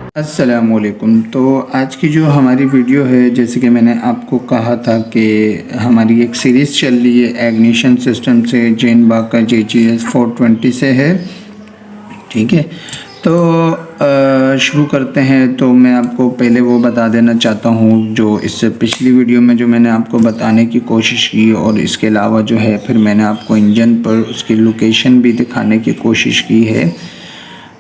अस्सलामुअलैकुम। तो आज की जो हमारी वीडियो है, जैसे कि मैंने आपको कहा था कि हमारी एक सीरीज़ चल रही है एग्निशन सिस्टम से, जेन बाका JGS 420 से है। ठीक है, तो शुरू करते हैं। तो मैं आपको पहले वो बता देना चाहता हूँ जो इससे पिछली वीडियो में जो मैंने आपको बताने की कोशिश की, और इसके अलावा जो है फिर मैंने आपको इंजन पर उसकी लोकेशन भी दिखाने की कोशिश की है।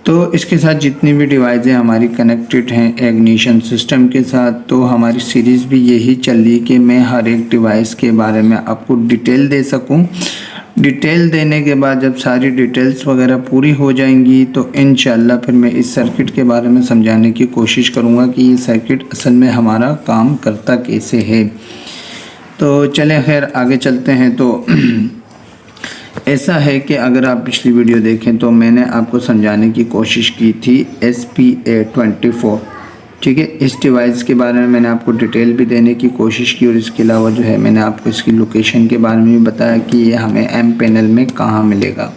तो इसके साथ जितनी भी डिवाइसें हमारी कनेक्टेड हैं इग्निशन सिस्टम के साथ, तो हमारी सीरीज़ भी यही चल रही है कि मैं हर एक डिवाइस के बारे में आपको डिटेल दे सकूं। डिटेल देने के बाद जब सारी डिटेल्स वगैरह पूरी हो जाएंगी तो इंशाल्लाह फिर मैं इस सर्किट के बारे में समझाने की कोशिश करूंगा कि ये सर्किट असल में हमारा काम करता कैसे है। तो चलें, खैर आगे चलते हैं। तो ऐसा है कि अगर आप पिछली वीडियो देखें तो मैंने आपको समझाने की कोशिश की थी SPA24। ठीक है, इस डिवाइस के बारे में मैंने आपको डिटेल भी देने की कोशिश की, और इसके अलावा जो है मैंने आपको इसकी लोकेशन के बारे में भी बताया कि ये हमें M पैनल में कहाँ मिलेगा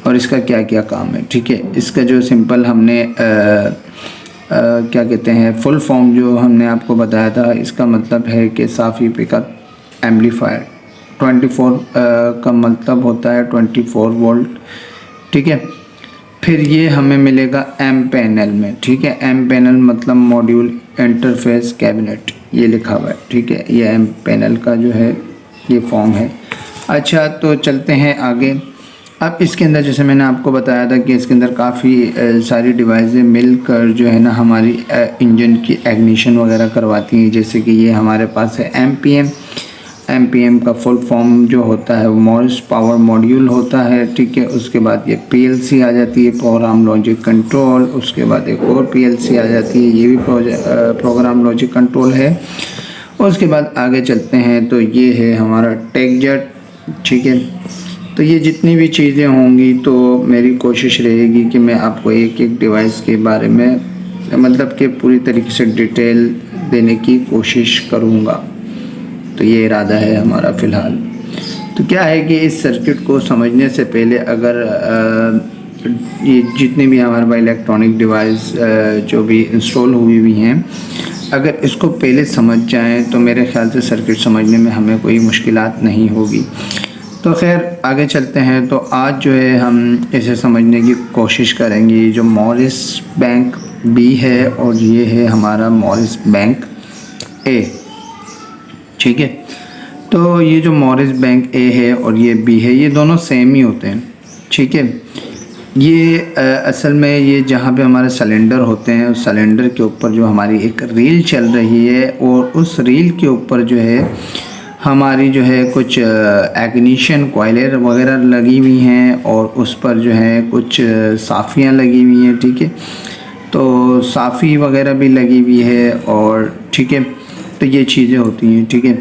और इसका क्या क्या काम है। ठीक है, इसका जो सिंपल हमने क्या कहते हैं फुल फॉर्म जो हमने आपको बताया था, इसका मतलब है कि साफ़ी पिकअप एम्पलीफायर। 24 का मतलब होता है 24 वोल्ट। ठीक है, फिर ये हमें मिलेगा M पैनल में। ठीक है, M पैनल मतलब मॉड्यूल इंटरफेस कैबिनेट, ये लिखा हुआ है। ठीक है, ये M पैनल का जो है ये फॉर्म है। अच्छा, तो चलते हैं आगे। अब इसके अंदर जैसे मैंने आपको बताया था कि इसके अंदर काफ़ी सारी डिवाइसें मिलकर जो है ना हमारी इंजन की इग्निशन वगैरह करवाती हैं। जैसे कि ये हमारे पास है एम पी एम का फुल फॉर्म जो होता है वो मॉरिस पावर मॉड्यूल होता है। ठीक है, उसके बाद ये PLC आ जाती है, प्रोग्राम लॉजिक कंट्रोल। उसके बाद एक और PLC आ जाती है, ये भी प्रोग्राम लॉजिक कंट्रोल है। और उसके बाद आगे चलते हैं तो ये है हमारा टेकजेट। ठीक है, तो ये जितनी भी चीज़ें होंगी तो मेरी कोशिश रहेगी कि मैं आपको एक एक डिवाइस के बारे में मतलब कि पूरी तरीके से डिटेल देने की कोशिश करूँगा। तो ये इरादा है हमारा फ़िलहाल। तो क्या है कि इस सर्किट को समझने से पहले अगर ये जितने भी हमारे पास इलेक्ट्रॉनिक डिवाइस जो भी इंस्टॉल हुई हुई हैं, अगर इसको पहले समझ जाएं तो मेरे ख़्याल से सर्किट समझने में हमें कोई मुश्किलात नहीं होगी। तो खैर आगे चलते हैं। तो आज जो है हम इसे समझने की कोशिश करेंगे। जो मॉरिस बैंक B है और ये है हमारा मॉरिस बैंक A। ठीक है, तो ये जो मॉरिस बैंक A है और ये B है, ये दोनों सेम ही होते हैं। ठीक है, ये असल में ये जहाँ पे हमारे सिलेंडर होते हैं, उस सिलेंडर के ऊपर जो हमारी एक रील चल रही है, और उस रील के ऊपर जो है हमारी जो है कुछ इग्निशन कॉइलर वगैरह लगी हुई हैं, और उस पर जो है कुछ साफ़ियाँ लगी हुई हैं। ठीक है, तो साफ़ी वगैरह भी लगी हुई है, और ठीक है, तो ये चीज़ें होती हैं। ठीक है,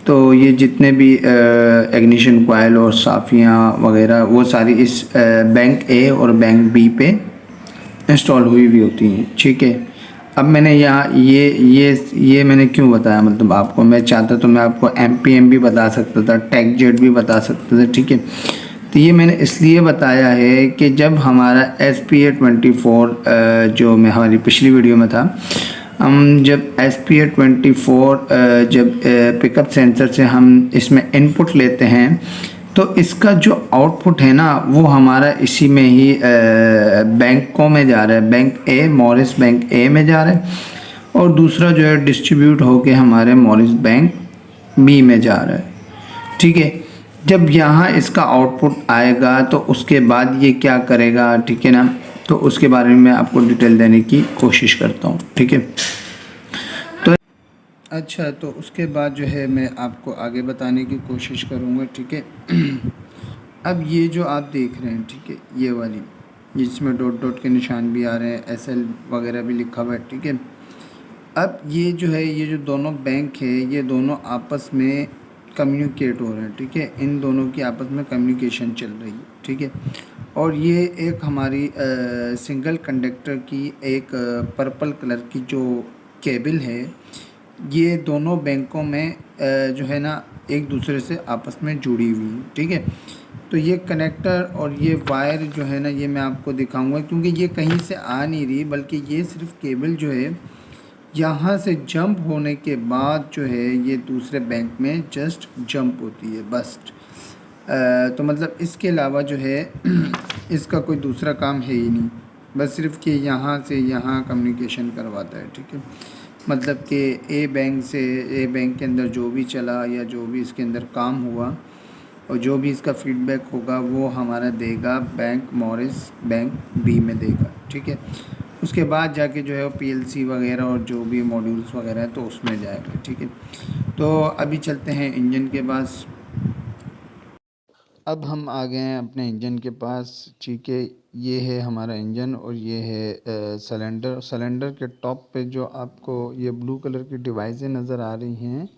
तो ये जितने भी इग्निशन कॉइल और साफ़ियाँ वगैरह वो सारी इस बैंक A और बैंक B पे इंस्टॉल हुई हुई होती हैं। ठीक है, अब मैंने यहाँ ये मैंने क्यों बताया, मतलब आपको मैं चाहता तो मैं आपको MPM भी बता सकता था, टेकजेट भी बता सकता था। ठीक है, तो ये मैंने इसलिए बताया है कि जब हमारा SPA24 जो मैं हमारी पिछली वीडियो में था, हम जब SPA24 जब पिकअप सेंसर से हम इसमें इनपुट लेते हैं तो इसका जो आउटपुट है ना वो हमारा इसी में ही बैंकों में जा रहा है। Bank A, Morris bank A में जा रहा है, और दूसरा जो है डिस्ट्रीब्यूट होके हमारे मॉरिस बैंक B में जा रहा है। ठीक है, जब यहाँ इसका आउटपुट आएगा तो उसके बाद ये क्या करेगा, ठीक है ना, तो उसके बारे में मैं आपको डिटेल देने की कोशिश करता हूँ। ठीक है, तो अच्छा, तो उसके बाद जो है मैं आपको आगे बताने की कोशिश करूँगा। ठीक है, अब ये जो आप देख रहे हैं, ठीक है, ये वाली जिसमें डॉट डॉट के निशान भी आ रहे हैं, SL वगैरह भी लिखा हुआ है। ठीक है, अब ये जो है ये जो दोनों बैंक है ये दोनों आपस में कम्युनिकेट हो रहे हैं। ठीक है, इन दोनों की आपस में कम्युनिकेशन चल रही है। ठीक है, और ये एक हमारी सिंगल कंडक्टर की एक पर्पल कलर की जो केबल है, ये दोनों बैंकों में जो है ना एक दूसरे से आपस में जुड़ी हुई हैं, ठीक है। तो ये कनेक्टर और ये वायर जो है ना, ये मैं आपको दिखाऊंगा क्योंकि ये कहीं से आ नहीं रही, बल्कि ये सिर्फ केबल जो है यहाँ से जंप होने के बाद जो है ये दूसरे बैंक में जस्ट जंप होती है बस। तो मतलब इसके अलावा जो है इसका कोई दूसरा काम है ही नहीं, बस सिर्फ कि यहाँ से यहाँ कम्युनिकेशन करवाता है, ठीक है। मतलब कि ए बैंक के अंदर जो भी चला या जो भी इसके अंदर काम हुआ और जो भी इसका फीडबैक होगा वो हमारा देगा बैंक मॉरिस बैंक बी में देगा, ठीक है। उसके बाद जाके जो है वो पीएलसी वगैरह और जो भी मॉड्यूल्स वगैरह है तो उसमें जाएगा, ठीक है। तो अभी चलते हैं इंजन के पास। अब हम आ गए हैं अपने इंजन के पास, ठीक है। ये है हमारा इंजन और ये है सिलेंडर के टॉप पे जो आपको ये ब्लू कलर की डिवाइसें नज़र आ रही हैं,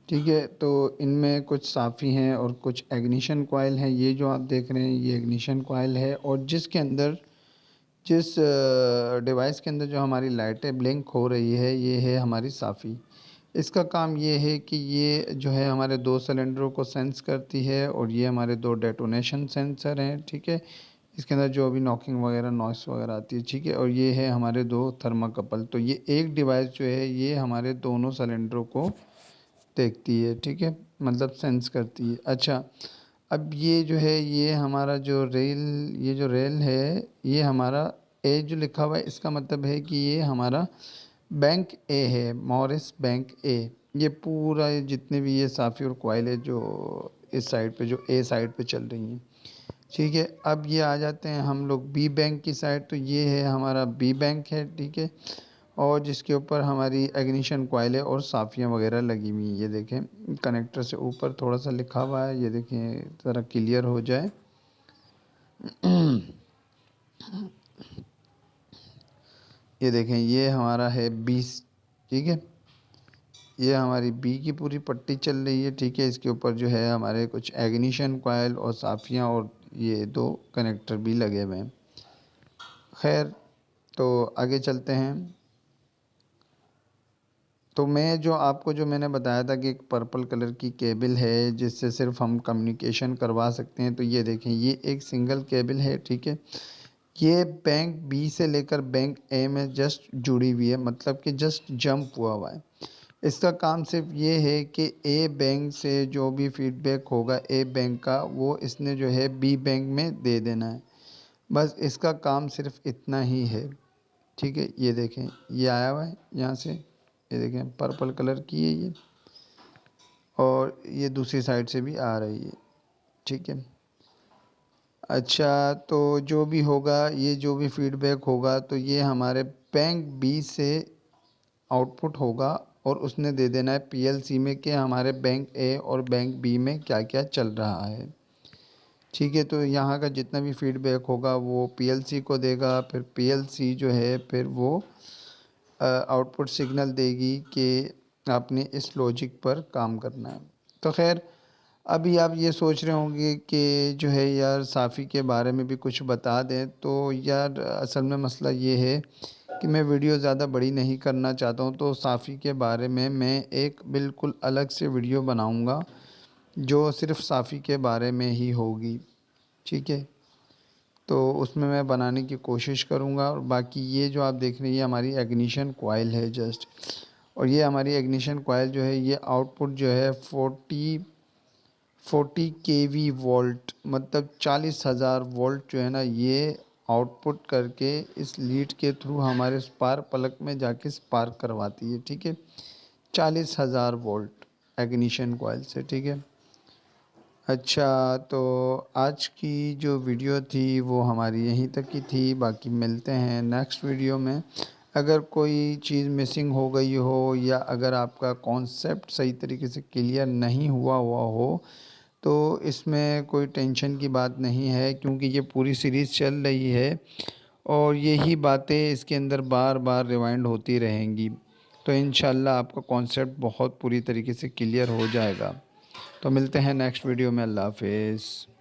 ठीक है। तो इनमें कुछ साफ़ी हैं और कुछ इग्निशन कॉइल हैं। ये जो आप देख रहे हैं ये इग्निशन कॉइल है, और जिस डिवाइस के अंदर जो हमारी लाइटें ब्लिंक हो रही है ये है हमारी साफ़ी। इसका काम ये है कि ये जो है हमारे 2 सिलेंडरों को सेंस करती है और ये हमारे 2 डेटोनेशन सेंसर हैं, ठीक है। इसके अंदर जो भी नॉकिंग वगैरह नॉइस वगैरह आती है, ठीक है। और ये है हमारे 2 थर्माकपल। तो ये एक डिवाइस जो है ये हमारे दोनों सिलेंडरों को देखती है, ठीक है, मतलब सेंस करती है। अच्छा, अब ये जो है ये हमारा जो रेल है ये हमारा ए जो लिखा हुआ है इसका मतलब है कि ये हमारा बैंक ए है, मॉरिस बैंक ए। ये पूरा ये जितने भी ये साफ़ी और कॉइल है जो इस साइड पे जो ए साइड पे चल रही हैं, ठीक है। अब ये आ जाते हैं हम लोग बी बैंक की साइड। तो ये है हमारा बी बैंक है, ठीक है। और जिसके ऊपर हमारी इग्निशन कॉइल है और साफियाँ वगैरह लगी हुई हैं। ये देखें कनेक्टर से ऊपर थोड़ा सा लिखा हुआ है, ये देखें ज़रा क्लियर हो जाए। ये देखें ये हमारा है 20, ठीक है। ये हमारी बी की पूरी पट्टी चल रही है, ठीक है। इसके ऊपर जो है हमारे कुछ इग्निशन कॉइल और साफियाँ और ये 2 कनेक्टर भी लगे हुए हैं। खैर, तो आगे चलते हैं। तो मैं जो आपको जो मैंने बताया था कि एक पर्पल कलर की केबल है जिससे सिर्फ हम कम्युनिकेशन करवा सकते हैं, तो ये देखें ये एक सिंगल केबल है, ठीक है। ये बैंक बी से लेकर बैंक ए में जस्ट जुड़ी हुई है, मतलब कि जस्ट जंप हुआ है। इसका काम सिर्फ ये है कि ए बैंक से जो भी फीडबैक होगा ए बैंक का वो इसने जो है बी बैंक में दे देना है। बस इसका काम सिर्फ इतना ही है, ठीक है। ये देखें ये आया हुआ है यहाँ से, ये देखें पर्पल कलर की है ये, और ये दूसरी साइड से भी आ रही है, ठीक है। अच्छा, तो जो भी होगा ये जो भी फीडबैक होगा तो ये हमारे बैंक बी से आउटपुट होगा और उसने दे देना है पीएलसी में कि हमारे बैंक ए और बैंक बी में क्या क्या चल रहा है, ठीक है। तो यहाँ का जितना भी फीडबैक होगा वो पीएलसी को देगा, फिर पीएलसी जो है फिर वो आउटपुट सिग्नल देगी कि आपने इस लॉजिक पर काम करना है। तो खैर, अभी आप ये सोच रहे होंगे कि जो है यार साफ़ी के बारे में भी कुछ बता दें, तो यार असल में मसला ये है कि मैं वीडियो ज़्यादा बड़ी नहीं करना चाहता हूँ। तो साफ़ी के बारे में मैं एक बिल्कुल अलग से वीडियो बनाऊँगा जो सिर्फ़ साफ़ी के बारे में ही होगी, ठीक है। तो उसमें मैं बनाने की कोशिश करूँगा। और बाकी ये जो आप देख रहे हैं ये हमारी इग्निशन कॉइल है जस्ट, और ये हमारी इग्निशन कॉइल जो है ये आउटपुट जो है 40 केवी वोल्ट, मतलब 40,000 वोल्ट जो है ना ये आउटपुट करके इस लीड के थ्रू हमारे स्पार्क प्लग में जाके स्पार्क करवाती है, ठीक है। 40,000 वोल्ट इग्निशन कॉइल से, ठीक है। अच्छा, तो आज की जो वीडियो थी वो हमारी यहीं तक की थी। बाकी मिलते हैं नेक्स्ट वीडियो में। अगर कोई चीज़ मिसिंग हो गई हो या अगर आपका कॉन्सेप्ट सही तरीके से क्लियर नहीं हुआ हो तो इसमें कोई टेंशन की बात नहीं है, क्योंकि ये पूरी सीरीज़ चल रही है और यही बातें इसके अंदर बार बार रिवाइंड होती रहेंगी। तो इंशाल्लाह आपका कॉन्सेप्ट बहुत पूरी तरीके से क्लियर हो जाएगा। तो मिलते हैं नेक्स्ट वीडियो में। अल्लाह हाफिज़।